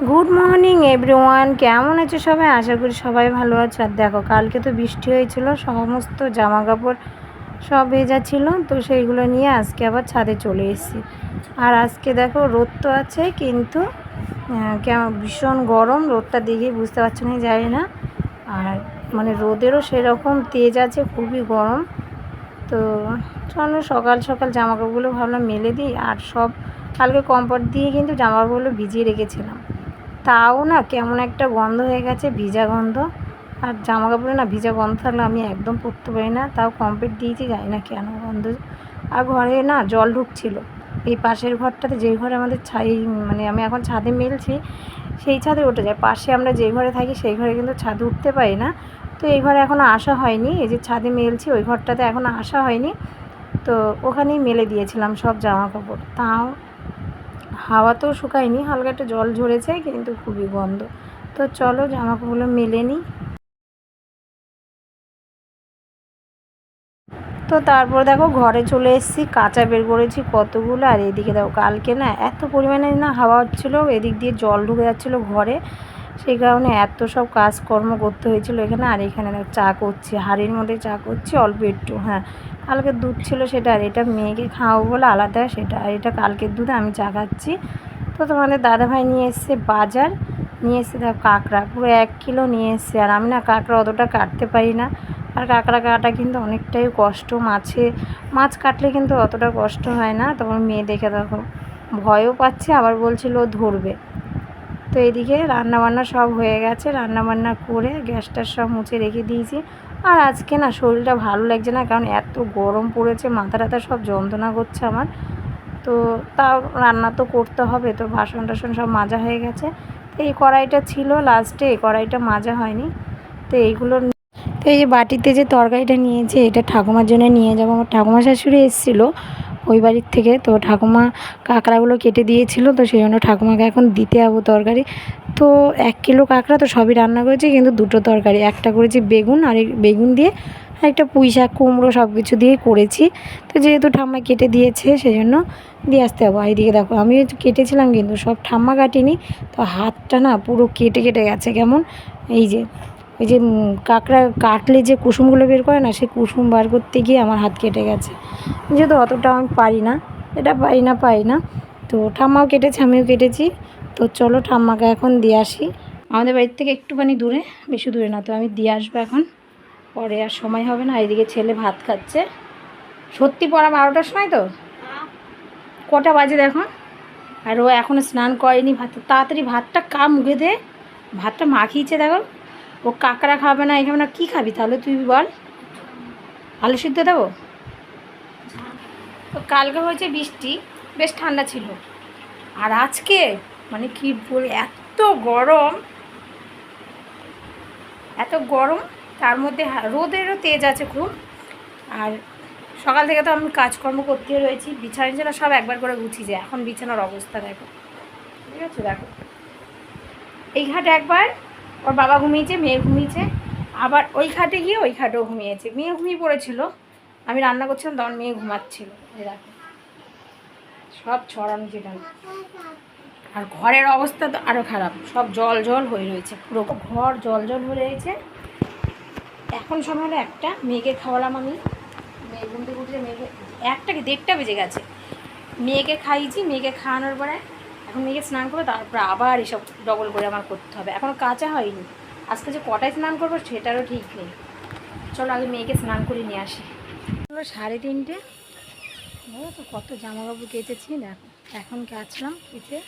Good morning everyone, কেমন আছো সবাই? আশা করি সবাই ভালো আছো। আর দেখো, কালকে তো বৃষ্টি হয়েছিল, সমস্ত জামা কাপড় সব ভেজা ছিল, তো সেইগুলো নিয়ে আজকে আবার ছাদে চলে এসেছি। আর আজকে দেখো রোদ তো আছে, কিন্তু কেমন ভীষণ গরম, রোদটা দেখেই বুঝতে পারছো না জানি না। আর মানে রোদেরও সেরকম তেজ আছে, খুবই গরম। তো চলো সকাল সকাল জামা কাপড়গুলো ভাবলাম মেলে দিই। আর সব কালকে কমফর্ট দিয়ে কিন্তু জামা কাপড়গুলো ভিজিয়ে রেখেছিলাম, তাও না কেমন একটা গন্ধ হয়ে গেছে, ভিজা গন্ধ। আর জামা কাপড়ে না ভিজা গন্ধ থাকলে আমি একদম পরতে পারি না, তাও কমপ্লিট দিয়েছি, জানি না কেন গন্ধ। আর ঘরে না জল ঢুকছিল, এই পাশের ঘরটাতে, যেই ঘরে আমাদের মানে আমি এখন ছাদে মেলছি, সেই ছাদে উঠে যায়। পাশে আমরা যেই ঘরে থাকি সেই ঘরে কিন্তু ছাদে উঠতে পারি না, তো এই ঘরে এখনও আসা হয়নি। এই যে ছাদে মেলছি ওই ঘরটাতে এখনও আসা হয়নি, তো ওখানেই মেলে দিয়েছিলাম সব জামা কাপড়। তাও হাওয়াতেও শুকায়নি, হালকা একটা জল ঝরেছে, কিন্তু খুবই গন্ধ। তো চলো জামা কাপড়গুলো মেলে নিই। তো তারপর দেখো ঘরে চলে এসেছি, কাঁচা বের করেছি কতগুলো। আর এদিকে দেখো কালকে না এত পরিমাণে না হাওয়া হচ্ছিলো, এদিক দিয়ে জল ঢুকে যাচ্ছিলো ঘরে, সেই কারণে এত সব কাজকর্ম করতে হয়েছিল এখানে। আর এখানে দেখো চা করছি, হাঁড়ির মধ্যে চা করছি অল্প একটু। হ্যাঁ, কালকের দুধ ছিল সেটা, আর এটা মেয়েকে খাওয়াবো বলে আলাদা সেটা, আর এটা কালকের দুধে আমি চা খাচ্ছি। তো তোমাদের দাদাভাই নিয়ে এসছে বাজার, নিয়ে এসছে দেখো কাঁকড়া, পুরো 1 কিলো নিয়ে এসছে। আর আমি না কাঁকড়া অতটা কাটতে পারি না, আর কাঁকড়া কাটা কিন্তু অনেকটাই কষ্ট। মাছ কাটলে কিন্তু অতটা কষ্ট হয় না। তখন মেয়ে দেখে দেখো ভয়ও পাচ্ছে, আবার বলছিল ধরবে। তো এদিকে রান্নাবান্না সব হয়ে গেছে, রান্নাবান্না করে গ্যাসটা সব মুছে রেখে দিয়েছি। আর আজকে না শরীরটা ভালো লাগছে না, কারণ এত গরম পড়েছে, মাথা টাথা সব যন্ত্রণা করছে আমার। তো তাও রান্না তো করতে হবে, তো বাসন টাসন সব মাজা হয়ে গেছে। তো এই কড়াইটা ছিল লাস্টে, এই কড়াইটা মাজা হয়নি। তো এইগুলো, তো এই যে বাটিতে যে তরকারিটা নিয়েছে, এটা ঠাকুমার জন্য নিয়ে যাবো। আমার ঠাকুমা শাশুড়ি এসেছিলো ওই বাড়ির থেকে, তো ঠাকুমা কাঁকড়াগুলো কেটে দিয়েছিল, তো সেই জন্য ঠাকুমাকে এখন দিতে যাবো তরকারি। তো 1 কিলো কাঁকড়া তো সবই রান্না করেছি, কিন্তু 2টো তরকারি, একটা করেছি বেগুন, আর বেগুন দিয়ে, আর একটা পুঁই শাক কুমড়ো সব কিছু দিয়ে করেছি। তো যেহেতু ঠাম্মা কেটে দিয়েছে সেই জন্য দিয়ে আসতে যাবো। এইদিকে দেখো আমি কেটেছিলাম, কিন্তু সব ঠাম্মা কাটিনি, তো হাতটা না পুরো কেটে কেটে গেছে কেমন। এই যে ওই যে কাঁকড়া কাটলে যে কুসুমগুলো বের করে না, সেই কুসুম বার করতে গিয়ে আমার হাত কেটে গেছে। যেহেতু অতটা আমি পারি না, এটা পারি না। তো ঠাম্মাও কেটেছে, আমিও কেটেছি। তো চলো ঠাম্মাকে এখন দিয়ে আসি, আমাদের বাড়ির থেকে একটুখানি দূরে, বেশি দূরে না। তো আমি দিয়ে আসবো এখন, পরে আর সময় হবে না। এদিকে ছেলে ভাত খাচ্ছে। সত্যি পড়া 12টার সময় তো, কটা বাজে দেখো। আর ও এখনও স্নান করেনি, তাড়াতাড়ি ভাতটা মুখে দে, ভাতটা মাখিয়েছে দেখো। ও কাঁকড়া খাবে না, এখানে না, কী খাবি তাহলে তুই বল? আলু সিদ্ধ দেবো? তো কালকে হয়েছে বৃষ্টি, বেশ ঠান্ডা ছিল। আর আজকে মানে কি বলে, এত গরম, এত গরম, তার মধ্যে রোদেরও তেজ আছে খুব। আর সকাল থেকে তো আমি কাজকর্ম করতে রয়েছি, বিছানা সব একবার করে গুছিয়েছি। এখন বিছানার অবস্থা দেখো, ঠিক আছে? দেখো এই ঘাটে একবার ওর বাবা ঘুমিয়েছে, মেয়ে ঘুমিয়েছে, আবার ওই ঘাটে গিয়ে ওই ঘাটেও ঘুমিয়েছে। মেয়ে ঘুমিয়ে পড়েছিল, আমি রান্না করছিলাম তখন মেয়ে ঘুমাচ্ছিল। এই দেখো সব ছড়ানো যেখানে। আর ঘরের অবস্থা তো আরও খারাপ, সব জল জল হয়ে রয়েছে, পুরো ঘর জল জল হয়ে রয়েছে। এখন সময় হলো 1টা, মেয়েকে খাওয়ালাম আমি, মেয়ে ঘুম থেকে উঠলে মেয়েকে 1টা বেজে গেছে। মেয়েকে খাইয়েছি, মেয়েকে খাওয়ানোর পরে এখন মেয়েকে স্নান করবো, তারপরে আবার এসব ডবল করে আমার করতে হবে। এখনও কাঁচা হয়নি, আজকে যে কটায় স্নান করবো সেটারও ঠিক নেই। চলো আগে মেয়েকে স্নান করে নিয়ে আসি। 3:30, তো কত জামা কাপড় কেচেছি দেখো। এখন কাচলাম, কেচে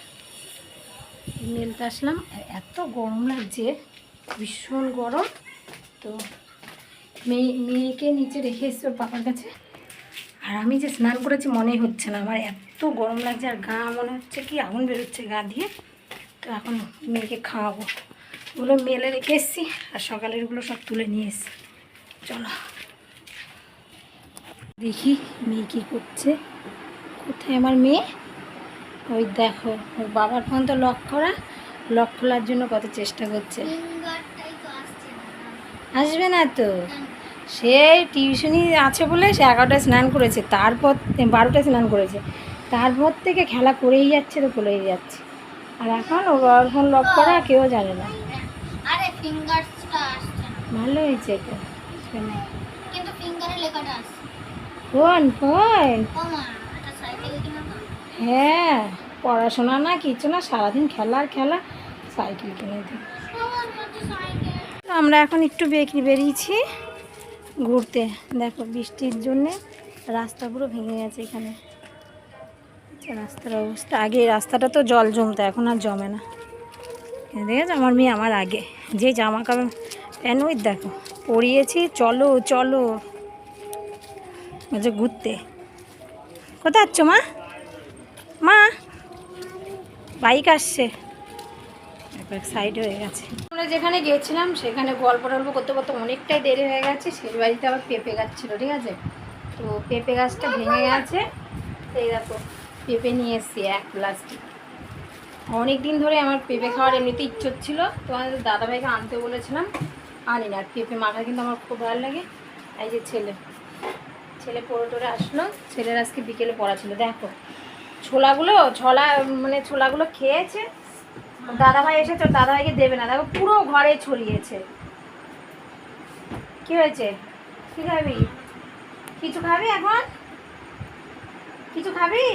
মেলতে আসলাম। এত গরম লাগছে, ভীষণ গরম। তো মেয়েকে নিচে রেখে এসছি ওর পাপার কাছে। আর আমি যে স্নান করেছি মনেই হচ্ছে না, আমার এত গরম লাগছে, আর গা মনে হচ্ছে কি আগুন বেরোচ্ছে গা দিয়ে। তো এখন মেয়েকে খাওয়াবো, ওগুলো মেলে রেখে এসছি, আর সকালেরগুলো সব তুলে নিয়ে এসছি। চলো দেখি মেয়ে কী করছে। কোথায় আমার মেয়ে? ওই দেখো, ওর বাবার ফোন তো লক করা, লক খোলার জন্য কত চেষ্টা করছে। আসবে না তো, সে টিউশনি আছে বলে সে 11টায় স্নান করেছে, তারপর 12টায় স্নান করেছে, তারপর থেকে খেলা করেই যাচ্ছে, তো করেই যাচ্ছে। আর এখন ও ফোন লক করা কেউ জানে না। আরে ফিঙ্গারটা আসছে না। ভালো হয়েছে তো, কিন্তু ফিঙ্গারে লেখাটা আসছে। ফোন ফোন ও মা, এটা সাইকেল কিনা তো? হ্যাঁ, পড়াশোনা না কিছু না, সারাদিন খেলা আর খেলা, সাইকেল কিনে দিই। আমার কাছে সাইকেল। আমরা এখন একটু বেরিয়েছি ঘুরতে। দেখো বৃষ্টির জন্যে রাস্তা পুরো ভেঙে গেছে এখানে। আচ্ছা, রাস্তার অবস্থা, আগে এই রাস্তাটা তো জল জমতো, এখন আর জমে না। দেখেছো আমার মেয়ে আমার আগে, যে জামা কাপড় প্যান্ট ওই দেখো পরিয়েছি, চলো চলো আচ্ছা ঘুরতে। কোথায় যাচ্ছ মা? মা বাইক আসছে, এক সাইড হয়ে গেছে। আমরা যেখানে গিয়েছিলাম সেখানে গল্প টল্প করতে করতে অনেকটাই দেরি হয়ে গেছে। সেই বাড়িতে আবার পেঁপে গাছ ছিল, ঠিক আছে, তো পেঁপে গাছটা ভেঙে গেছে। এই দেখো পেঁপে নিয়ে এসছি 1 প্লাস্টিক। অনেক দিন ধরে আমার পেঁপে খাওয়ার এমনিতে ইচ্ছে ছিল, তো আমাদের দাদাভাইকে আনতে বলেছিলাম, আনি না। আর পেঁপে মাখা কিন্তু আমার খুব ভালো লাগে। এই যে ছেলে পড়ে টোরে আসলো, ছেলের আজকে বিকেলে পড়া ছিল। দেখো ছোলাগুলো খেয়েছে। দাদাভাই এসেছে, দাদাভাইকে দেবে না, দেখো পুরো ঘরে ছড়িয়েছে। কি হয়েছে? কি খাবি? কিছু খাবি এখন? কিছু খাবি?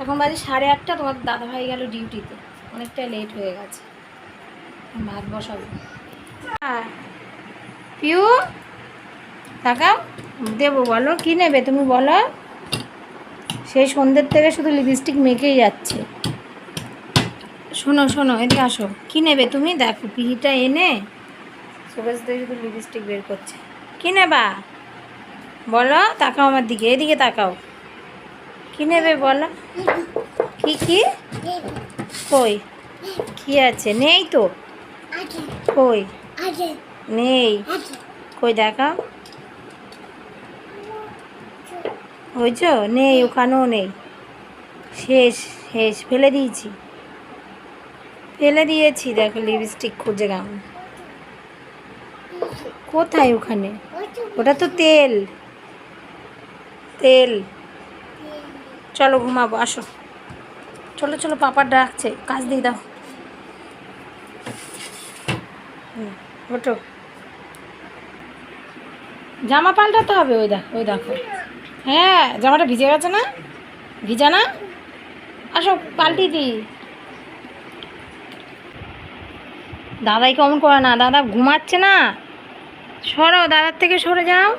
এখন বাজে 8:30, তোমার দাদাভাই গেল ডিউটিতে, অনেকটা লেট হয়ে গেছে। ভাত বসাবো। পিউ তাকাও, দেবো, বলো কি নেবে তুমি বলো। সেই সন্ধ্যের থেকে শুধু লিপস্টিক মেখেই যাচ্ছে। শোনো শোনো, এদিকে আসো, কি নেবে তুমি? দেখো পিহিটা এনে সুভাষ থেকে শুধু লিপস্টিক বের করছে। কি নেবা বলো? তাকাও আমার দিকে, এদিকে তাকাও, কি নেবে বলো। কি কি কই? কি আছে? নেই তো। কই? নেই। কই দেখাও। বুঝছ? নেই, ওখানেও নেই, শেষ শেষ, ফেলে দিয়েছি, ফেলে দিয়েছি। দেখো লিপস্টিক খুঁজে গাম কোথায়? ওখানে, ওটা তো তেল তেল। চলো ঘুমাবো, আসো চলো চলো, পাপা ডাকছে, কাজ দিয়ে দাও। ওঠো, জামা পাল্টাতে হবে। ওই দেখো, হ্যাঁ জামাটা ভিজে গেছে না? ভিজা না? আসো পাল্টি দিই। দাদাই কেমন করে না, দাদা ঘুমাচ্ছে না, সরো, দাদার থেকে সরে যাও।